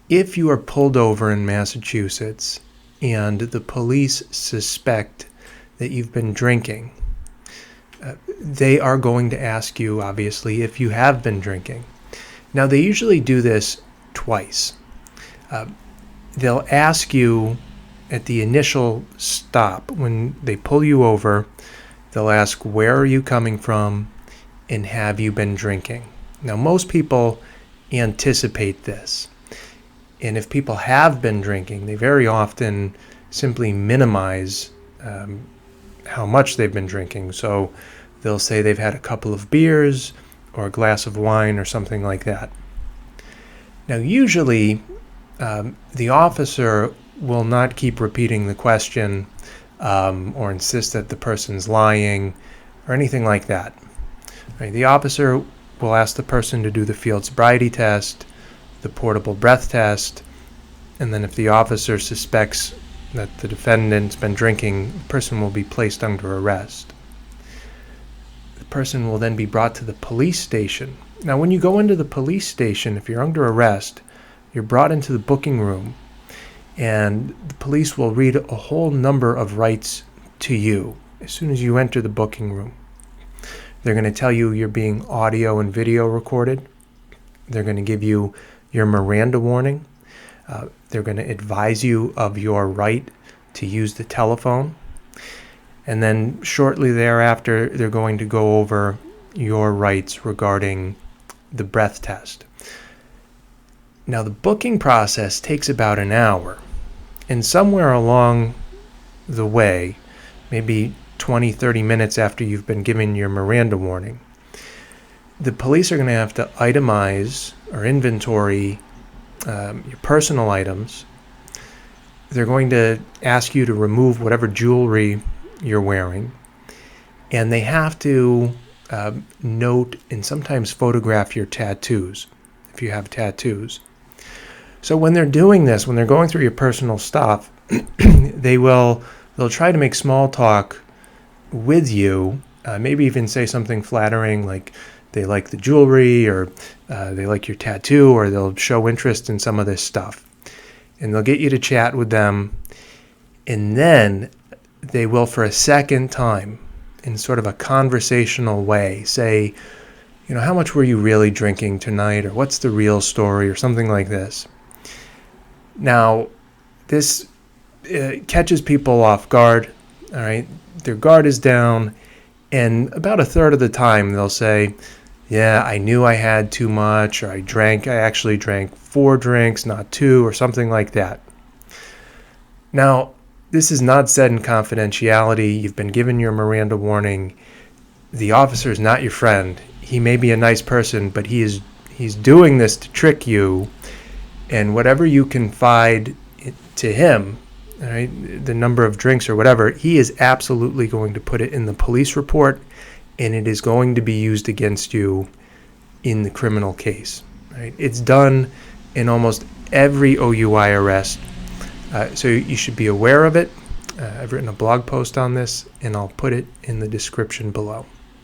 If you are pulled over in Massachusetts and the police suspect that you've been drinking, they are going to ask you, obviously, if you have been drinking. Now, they usually do this twice. They'll ask you at the initial stop, when they pull you over, they'll ask, where are you coming from and have you been drinking? Now, most people anticipate this. And if people have been drinking, they very often simply minimize how much they've been drinking. So they'll say they've had a couple of beers or a glass of wine or something like that. Now, usually, the officer will not keep repeating the question or insist that the person's lying or anything like that. Right? The officer will ask the person to do the field sobriety test, the portable breath test, and then if the officer suspects that the defendant's been drinking, the person will be placed under arrest. The person will then be brought to the police station. Now, when you go into the police station, if you're under arrest, you're brought into the booking room, and the police will read a whole number of rights to you as soon as you enter the booking room. They're going to tell you you're being audio and video recorded. They're going to give you your Miranda warning. They're going to advise you of your right to use the telephone. And then shortly thereafter, they're going to go over your rights regarding the breath test. Now, the booking process takes about an hour. And somewhere along the way, maybe 20, 30 minutes after you've been given your Miranda warning, the police are going to have to itemize or inventory your personal items. They're going to ask you to remove whatever jewelry you're wearing. And they have to note and sometimes photograph your tattoos, if you have tattoos. So when they're doing this, when they're going through your personal stuff, they'll try to make small talk with you, maybe even say something flattering like they like the jewelry or they like your tattoo, or they'll show interest in some of this stuff. And they'll get you to chat with them. And then they will, for a second time, in sort of a conversational way, say, how much were you really drinking tonight? Or what's the real story? Or something like this. Now, this catches people off guard, all right? Their guard is down, and about a third of the time they'll say, yeah, I knew I had too much, or I actually drank 4 drinks, not 2, or something like that. Now, this is not said in confidentiality. You've been given your Miranda warning. The officer is not your friend. He may be a nice person, but he's doing this to trick you. And whatever you confide to him, all right, the number of drinks or whatever, he is absolutely going to put it in the police report, and it is going to be used against you in the criminal case. Right? It's done in almost every OUI arrest, so you should be aware of it. I've written a blog post on this, and I'll put it in the description below.